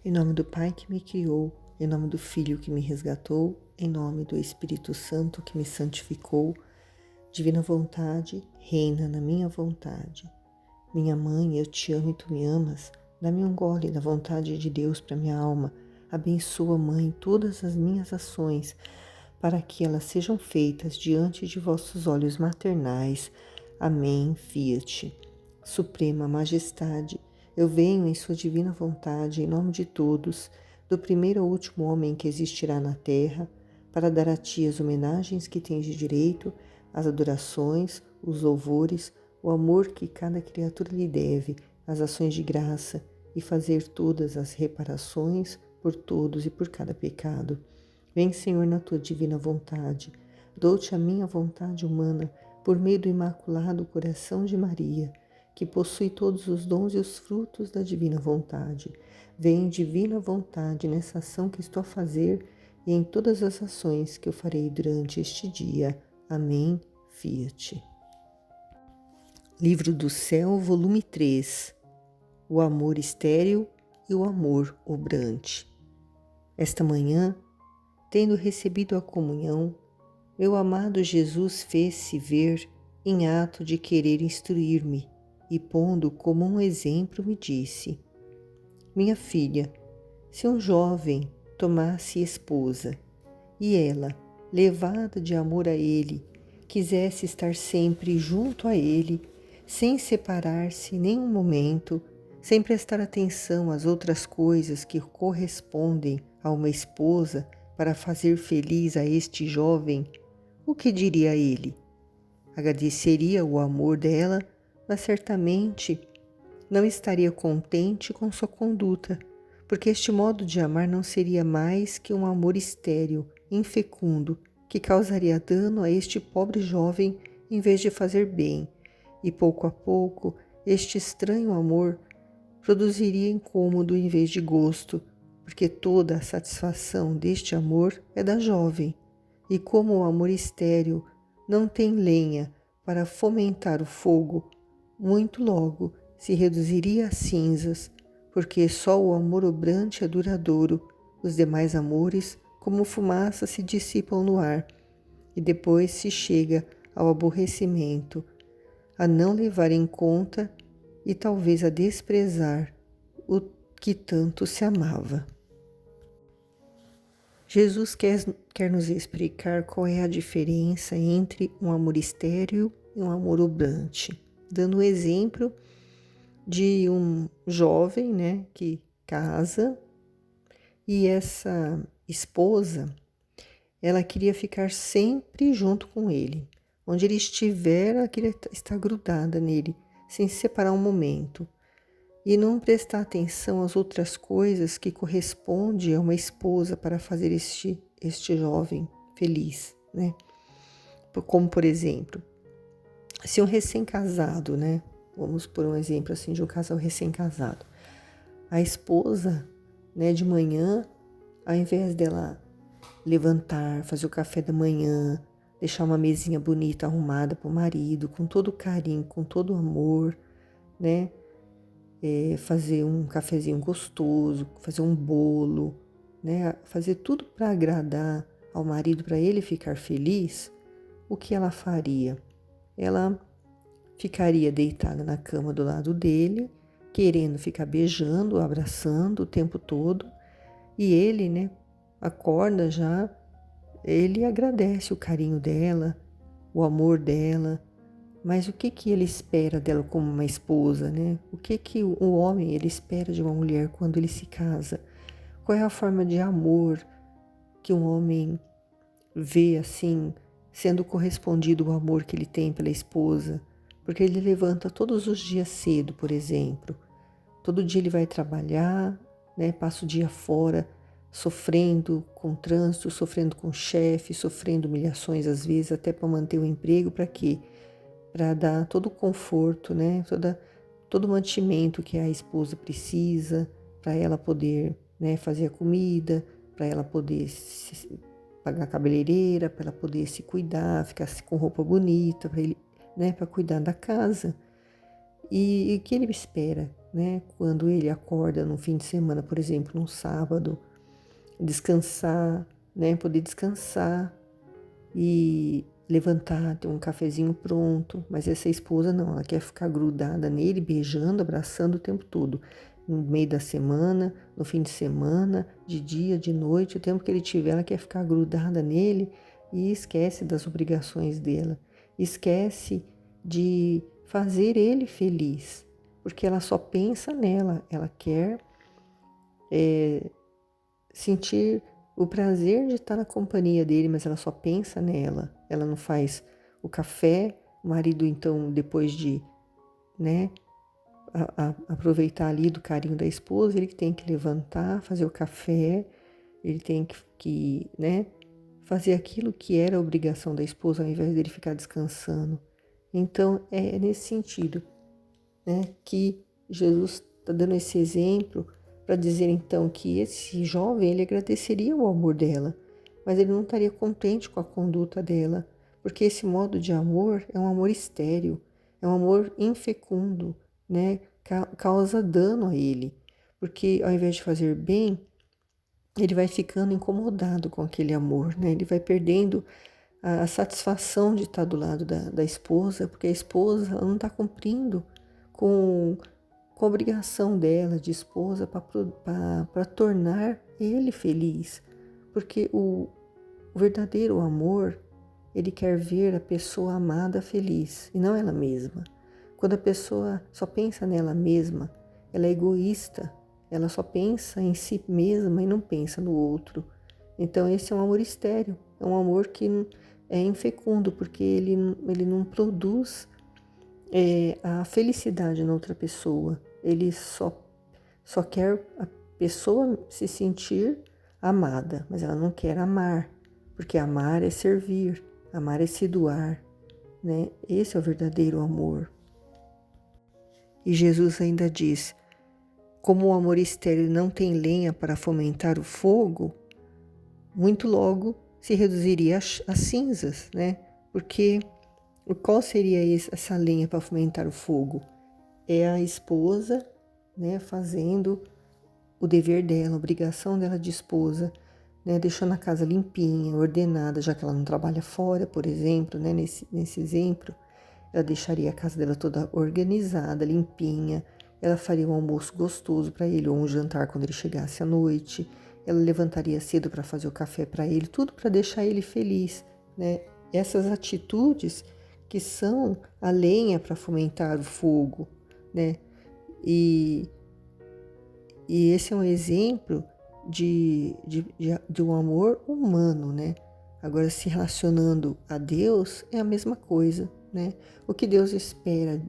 Em nome do Pai que me criou, em nome do Filho que me resgatou, em nome do Espírito Santo que me santificou, divina vontade, reina na minha vontade. Minha mãe, eu te amo e tu me amas. Dá-me um gole da vontade de Deus para minha alma. Abençoa, Mãe, todas as minhas ações, para que elas sejam feitas diante de vossos olhos maternais. Amém. Fiat. Suprema Majestade, eu venho em sua divina vontade, em nome de todos, do primeiro ao último homem que existirá na terra, para dar a ti as homenagens que tens de direito, as adorações, os louvores, o amor que cada criatura lhe deve, as ações de graça, e fazer todas as reparações por todos e por cada pecado. Vem, Senhor, na tua divina vontade. Dou-te a minha vontade humana, por meio do imaculado coração de Maria, que possui todos os dons e os frutos da divina vontade. Vem, divina vontade, nessa ação que estou a fazer e em todas as ações que eu farei durante este dia. Amém. Fiat. Livro do Céu, volume 3. O amor estéril e o amor obrante. Esta manhã, tendo recebido a comunhão, meu amado Jesus fez-se ver em ato de querer instruir-me e, pondo como um exemplo, me disse: minha filha, se um jovem tomasse esposa e ela, levada de amor a ele, quisesse estar sempre junto a ele, sem separar-se nem um momento, sem prestar atenção às outras coisas que correspondem a uma esposa para fazer feliz a este jovem, o que diria ele? Agradeceria o amor dela, mas certamente não estaria contente com sua conduta, porque este modo de amar não seria mais que um amor estéril, infecundo, que causaria dano a este pobre jovem em vez de fazer bem, e pouco a pouco este estranho amor produziria incômodo em vez de gosto, porque toda a satisfação deste amor é da jovem, e como o amor estéril não tem lenha para fomentar o fogo, muito logo se reduziria a cinzas, porque só o amor obrante é duradouro, os demais amores, como fumaça, se dissipam no ar, e depois se chega ao aborrecimento, a não levar em conta e talvez a desprezar o que tanto se amava. Jesus quer nos explicar qual é a diferença entre um amor estéril e um amor obrante, dando o exemplo de um jovem, né, que casa, e essa esposa, ela queria ficar sempre junto com ele. Onde ele estiver, ela queria estar grudada nele, sem se separar um momento. E não prestar atenção às outras coisas que corresponde a uma esposa para fazer este jovem feliz, né? Como, por exemplo, se um recém-casado, né? Vamos por um exemplo assim de um casal recém-casado. A esposa, né, de manhã, ao invés dela levantar, fazer o café da manhã, deixar uma mesinha bonita arrumada para o marido, com todo carinho, com todo amor, né? Fazer um cafezinho gostoso, fazer um bolo, né? Fazer tudo para agradar ao marido, para ele ficar feliz. O que ela faria? Ela ficaria deitada na cama do lado dele, querendo ficar beijando, abraçando o tempo todo, e ele, né, acorda já, ele agradece o carinho dela, o amor dela, mas o que ele espera dela como uma esposa, né? O que o homem ele espera de uma mulher quando ele se casa? Qual é a forma de amor que um homem vê assim, sendo correspondido o amor que ele tem pela esposa? Porque ele levanta todos os dias cedo, por exemplo. Todo dia ele vai trabalhar, né? Passa o dia fora, sofrendo com trânsito, sofrendo com chefe, sofrendo humilhações às vezes, até para manter o emprego. Para quê? Para dar todo o conforto, né? Todo o mantimento que a esposa precisa, para ela poder, né, fazer a comida, para ela poder pagar a cabeleireira, para ela poder se cuidar, ficar com roupa bonita, para ele, né, para cuidar da casa. E o que ele espera? né? Quando ele acorda no fim de semana, por exemplo, num sábado, descansar, né? Poder descansar e levantar, ter um cafezinho pronto. Mas essa esposa não, ela quer ficar grudada nele, beijando, abraçando o tempo todo. No meio da semana, no fim de semana, de dia, de noite, o tempo que ele tiver, ela quer ficar grudada nele e esquece das obrigações dela. Esquece de fazer ele feliz, porque ela só pensa nela, ela quer sentir o prazer de estar na companhia dele, mas ela só pensa nela. Ela não faz o café, o marido então, depois de, né, aproveitar ali do carinho da esposa, ele que tem que levantar, fazer o café, ele tem né, fazer aquilo que era a obrigação da esposa, ao invés dele ficar descansando. Então, é nesse sentido, né, que Jesus está dando esse exemplo para dizer então que esse jovem ele agradeceria o amor dela, mas ele não estaria contente com a conduta dela, porque esse modo de amor é um amor estéril, é um amor infecundo, né? Causa dano a ele, porque ao invés de fazer bem, ele vai ficando incomodado com aquele amor, né? Ele vai perdendo a satisfação de estar do lado da esposa, porque a esposa ela não está cumprindo com a obrigação dela de esposa para tornar ele feliz. Porque o verdadeiro amor, ele quer ver a pessoa amada feliz e não ela mesma. Quando a pessoa só pensa nela mesma, ela é egoísta, ela só pensa em si mesma e não pensa no outro. Então esse é um amor estéril, é um amor que é infecundo, porque ele não produz a felicidade na outra pessoa. Ele só quer a pessoa se sentir amada, mas ela não quer amar, porque amar é servir, amar é se doar, né? Esse é o verdadeiro amor. E Jesus ainda diz: como o amor estéril não tem lenha para fomentar o fogo, muito logo se reduziria a cinzas, né? Porque qual seria essa lenha para fomentar o fogo? É a esposa, né, fazendo o dever dela, a obrigação dela de esposa, né, deixando a casa limpinha, ordenada, já que ela não trabalha fora, por exemplo, né, nesse exemplo, ela deixaria a casa dela toda organizada, limpinha, ela faria um almoço gostoso para ele, ou um jantar quando ele chegasse à noite, ela levantaria cedo para fazer o café para ele, tudo para deixar ele feliz, né? Essas atitudes que são a lenha para fomentar o fogo, né? E esse é um exemplo de um amor humano, né? Agora, se relacionando a Deus, é a mesma coisa, né? O que Deus espera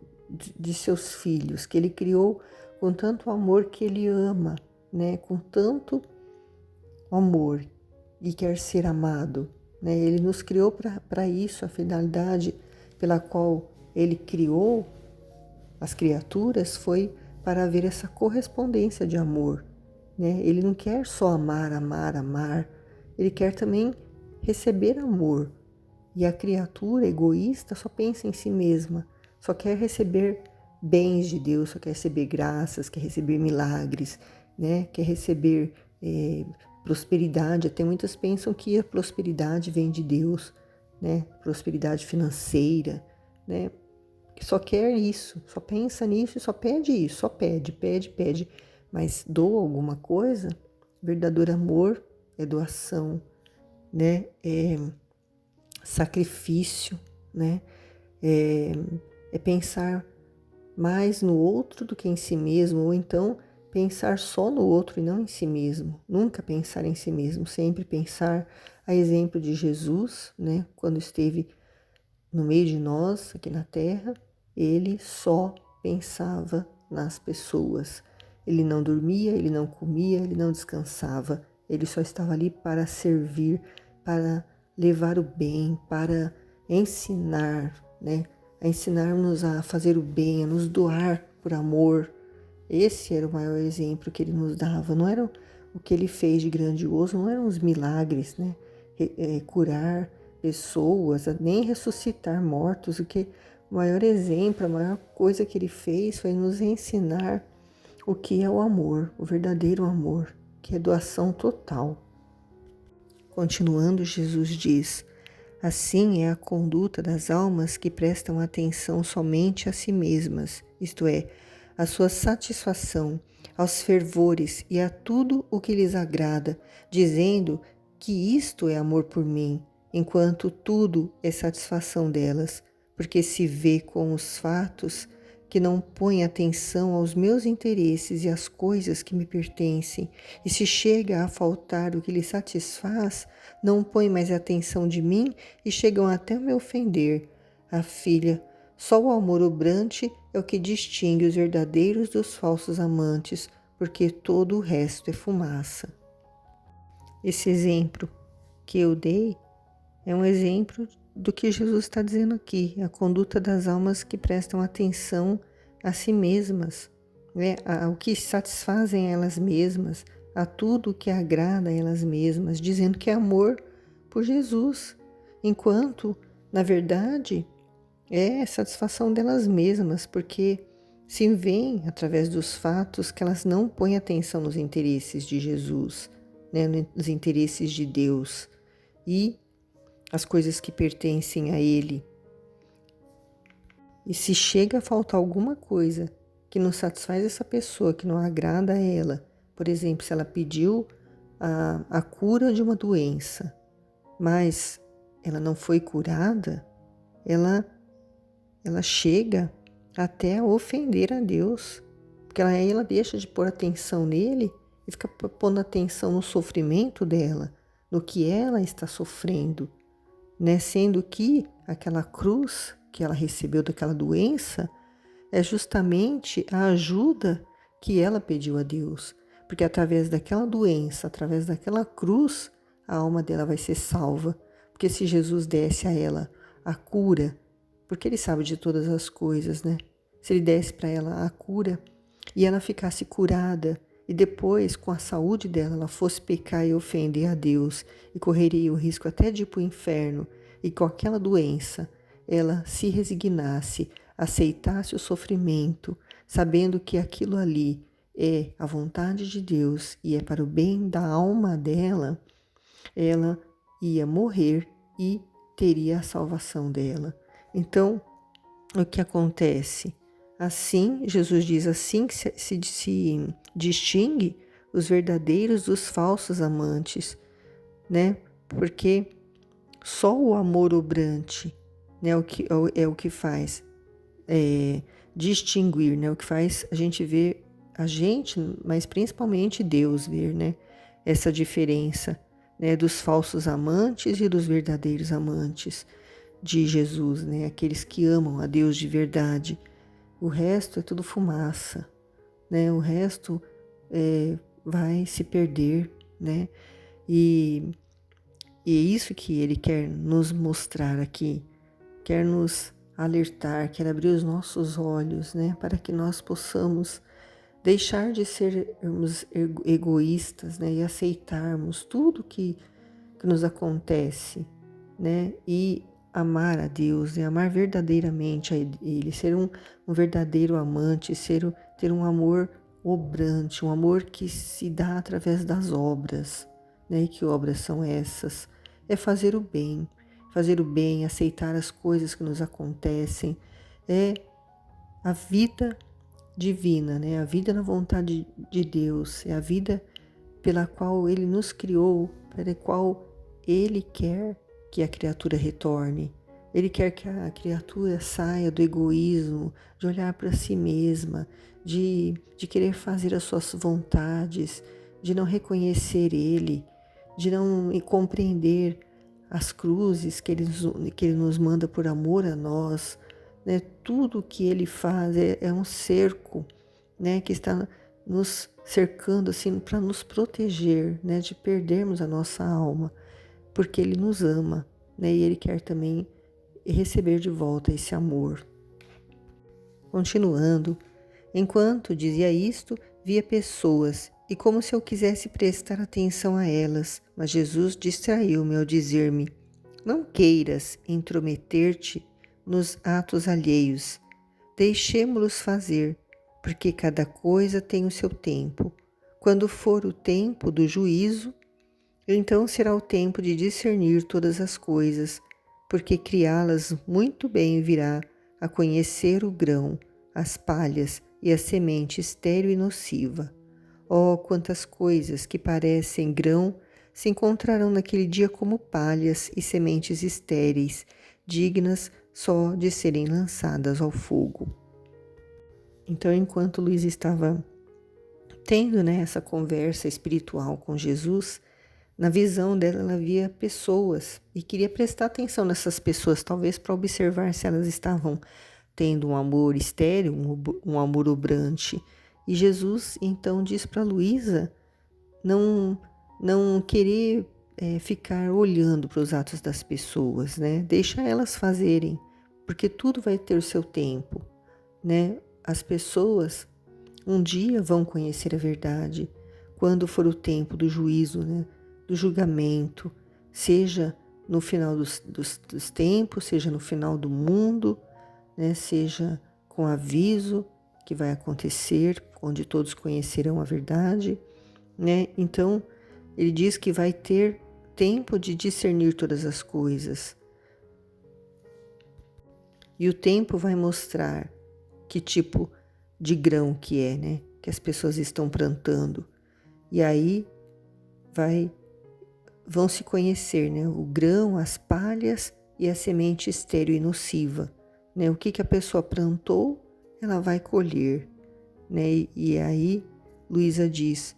de seus filhos, que Ele criou com tanto amor que Ele ama, né? Com tanto amor e quer ser amado, né? Ele nos criou para isso, a finalidade pela qual Ele criou as criaturas foi para haver essa correspondência de amor, né? Ele não quer só amar, amar, amar, ele quer também receber amor. E a criatura egoísta só pensa em si mesma, só quer receber bens de Deus, só quer receber graças, quer receber milagres, né? Quer receber prosperidade. Até muitas pensam que a prosperidade vem de Deus, né? Prosperidade financeira, né? Que só quer isso, só pensa nisso e só pede isso, só pede, pede, pede. Mas doa alguma coisa? Verdadeiro amor é doação, né? É sacrifício, né? É pensar mais no outro do que em si mesmo, ou então pensar só no outro e não em si mesmo. Nunca pensar em si mesmo, sempre pensar a exemplo de Jesus, né? Quando esteve no meio de nós, aqui na Terra, ele só pensava nas pessoas. Ele não dormia, ele não comia, ele não descansava. Ele só estava ali para servir, para levar o bem, para ensinar, né? A ensinar-nos a fazer o bem, a nos doar por amor. Esse era o maior exemplo que ele nos dava. Não era o que ele fez de grandioso, não eram os milagres, né? Curar pessoas, nem ressuscitar mortos. O maior exemplo, a maior coisa que ele fez foi nos ensinar o que é o amor, o verdadeiro amor, que é doação total. Continuando, Jesus diz: assim é a conduta das almas que prestam atenção somente a si mesmas, isto é, à sua satisfação, aos fervores e a tudo o que lhes agrada, dizendo que isto é amor por mim, enquanto tudo é satisfação delas, porque se vê com os fatos que não põe atenção aos meus interesses e às coisas que me pertencem, e se chega a faltar o que lhe satisfaz, não põe mais atenção de mim e chegam até me ofender. Ah, filha, só o amor obrante é o que distingue os verdadeiros dos falsos amantes, porque todo o resto é fumaça. Esse exemplo que eu dei é um exemplo do que Jesus está dizendo aqui, a conduta das almas que prestam atenção a si mesmas, né? Ao que satisfazem elas mesmas, a tudo que agrada a elas mesmas, dizendo que é amor por Jesus, enquanto, na verdade, é satisfação delas mesmas, porque se veem através dos fatos que elas não põem atenção nos interesses de Jesus, né? Nos interesses de Deus e as coisas que pertencem a Ele. E se chega a faltar alguma coisa que não satisfaz essa pessoa, que não agrada a ela, por exemplo, se ela pediu a cura de uma doença, mas ela não foi curada, ela chega até a ofender a Deus, porque ela deixa de pôr atenção nele e fica pondo atenção no sofrimento dela, no que ela está sofrendo, né? Sendo que aquela cruz que ela recebeu daquela doença é justamente a ajuda que ela pediu a Deus, porque através daquela doença, através daquela cruz, a alma dela vai ser salva, porque se Jesus desse a ela a cura, porque ele sabe de todas as coisas, né? Se ele desse para ela a cura e ela ficasse curada, e depois, com a saúde dela, ela fosse pecar e ofender a Deus e correria o risco até de ir para o inferno, e com aquela doença ela se resignasse, aceitasse o sofrimento, sabendo que aquilo ali é a vontade de Deus e é para o bem da alma dela, ela ia morrer e teria a salvação dela. Então, o que acontece? Assim, Jesus diz, assim que se distingue os verdadeiros dos falsos amantes, né? Porque só o amor obrante, né, é o que faz distinguir, né? O que faz a gente ver, mas principalmente Deus ver, né? Essa diferença, né, dos falsos amantes e dos verdadeiros amantes de Jesus, né? Aqueles que amam a Deus de verdade. O resto é tudo fumaça, né? O resto vai se perder, né? E é isso que ele quer nos mostrar aqui, quer nos alertar, quer abrir os nossos olhos, né? Para que nós possamos deixar de sermos egoístas, né? E aceitarmos tudo que nos acontece, né? E amar a Deus, né? Amar verdadeiramente a Ele, ser um verdadeiro amante, ter um amor obrante, um amor que se dá através das obras, né? E que obras são essas? É fazer o bem, aceitar as coisas que nos acontecem, é a vida divina, né? A vida na vontade de Deus, é a vida pela qual Ele nos criou, para a qual Ele quer que a criatura retorne. Ele quer que a criatura saia do egoísmo, de olhar para si mesma, de querer fazer as suas vontades, de não reconhecer Ele, de não compreender as cruzes que Ele nos manda por amor a nós, né? Tudo que Ele faz é um cerco, né? Que está nos cercando assim para nos proteger, né? De perdermos a nossa alma, porque Ele nos ama, né? E Ele quer também receber de volta esse amor. Continuando, enquanto dizia isto, via pessoas, e como se eu quisesse prestar atenção a elas, mas Jesus distraiu-me ao dizer-me: não queiras intrometer-te nos atos alheios, deixemo-los fazer, porque cada coisa tem o seu tempo. Quando for o tempo do juízo, então será o tempo de discernir todas as coisas, porque criá-las muito bem virá a conhecer o grão, as palhas e a semente estéril e nociva. Oh, quantas coisas que parecem grão se encontrarão naquele dia como palhas e sementes estéreis, dignas só de serem lançadas ao fogo. Então, enquanto Luísa estava tendo, né, essa conversa espiritual com Jesus, na visão dela ela via pessoas e queria prestar atenção nessas pessoas, talvez para observar se elas estavam tendo um amor estéril, um amor obrante. E Jesus então diz para Luísa não querer ficar olhando para os atos das pessoas, né? Deixa elas fazerem, porque tudo vai ter o seu tempo, né? As pessoas um dia vão conhecer a verdade, quando for o tempo do juízo, né? Do julgamento, seja no final dos tempos, seja no final do mundo, né? Seja com aviso que vai acontecer, onde todos conhecerão a verdade, né? Então, ele diz que vai ter tempo de discernir todas as coisas. E o tempo vai mostrar que tipo de grão que é, né? Que as pessoas estão plantando. E aí vão se conhecer, né? O grão, as palhas e a semente estéril e nociva, né? O que a pessoa plantou, ela vai colher, né? E aí Luísa diz,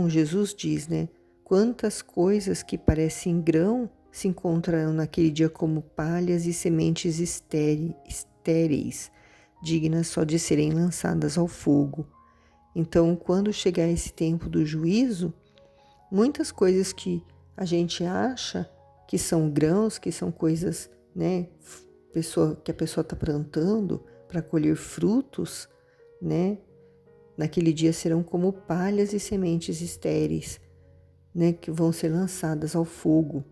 Jesus diz, né? Quantas coisas que parecem grão se encontrarão naquele dia como palhas e sementes estéreis, dignas só de serem lançadas ao fogo. Então, quando chegar esse tempo do juízo, muitas coisas que a gente acha que são grãos, que são coisas, né, que a pessoa está plantando para colher frutos, né, naquele dia serão como palhas e sementes estéreis, né, que vão ser lançadas ao fogo.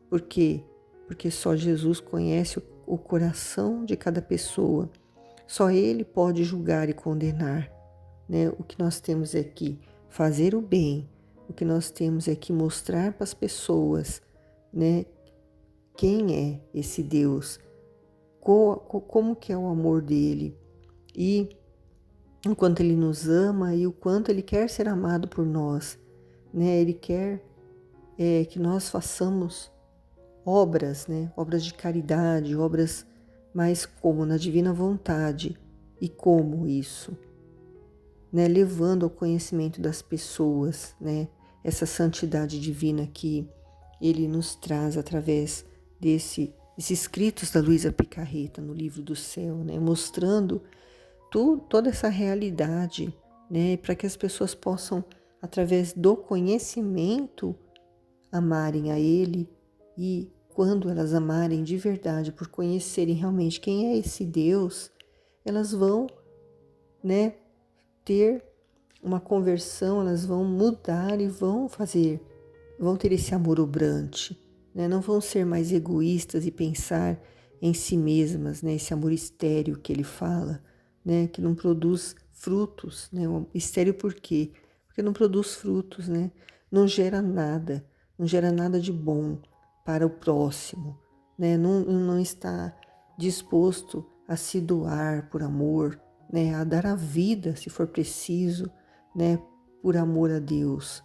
Por quê? Porque só Jesus conhece o coração de cada pessoa. Só Ele pode julgar e condenar, né? O que nós temos é que fazer o bem, o que nós temos é que mostrar para as pessoas, né, quem é esse Deus, como que é o amor dele e o quanto ele nos ama e o quanto ele quer ser amado por nós, né? Ele quer que nós façamos obras, né? Obras de caridade, obras mais como na divina vontade. E como isso? Né? Levando ao conhecimento das pessoas, né? Essa santidade divina que ele nos traz através desses escritos da Luísa Picarreta no Livro do Céu, né? Mostrando toda essa realidade, né? Para que as pessoas possam, através do conhecimento, amarem a Ele e quando elas amarem de verdade, por conhecerem realmente quem é esse Deus, elas vão, né, ter uma conversão, elas vão mudar e vão ter esse amor obrante, né? Não vão ser mais egoístas e pensar em si mesmas, né? Esse amor estéril que ele fala, né? Que não produz frutos, né? Estéril por quê? Porque não produz frutos, né? Não gera nada de bom para o próximo, né? Não está disposto a se doar por amor, né? A dar a vida, se for preciso, né? Por amor a Deus,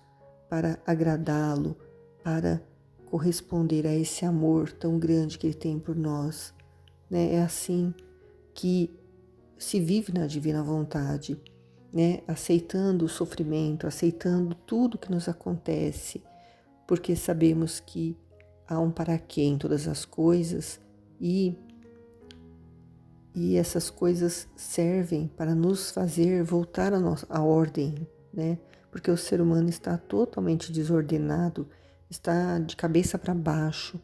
para agradá-lo, para corresponder a esse amor tão grande que Ele tem por nós, né? É assim que se vive na divina vontade, né? Aceitando o sofrimento, aceitando tudo que nos acontece, porque sabemos que há um para quê em todas as coisas e essas coisas servem para nos fazer voltar à ordem, né? Porque o ser humano está totalmente desordenado, está de cabeça para baixo,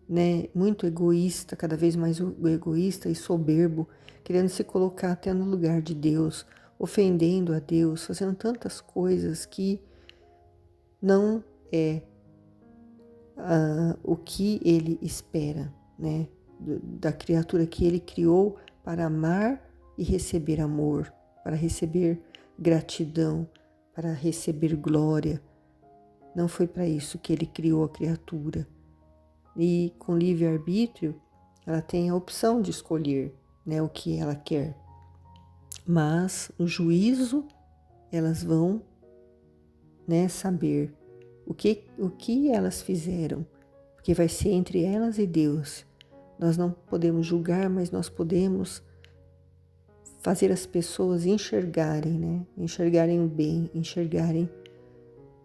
né? Muito egoísta, cada vez mais egoísta e soberbo, querendo se colocar até no lugar de Deus, ofendendo a Deus, fazendo tantas coisas que não é o que ele espera, né? Da criatura que ele criou para amar e receber amor, para receber gratidão, para receber glória. Não foi para isso que ele criou a criatura. E com livre-arbítrio, ela tem a opção de escolher, né, o que ela quer. Mas no juízo, elas vão, né, saber o que elas fizeram, porque vai ser entre elas e Deus. Nós não podemos julgar, mas nós podemos fazer as pessoas enxergarem, né? Enxergarem o bem, enxergarem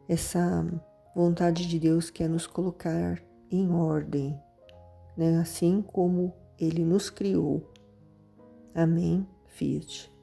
essa vontade de Deus que é nos colocar em ordem, né? Assim como Ele nos criou. Amém, Fiat.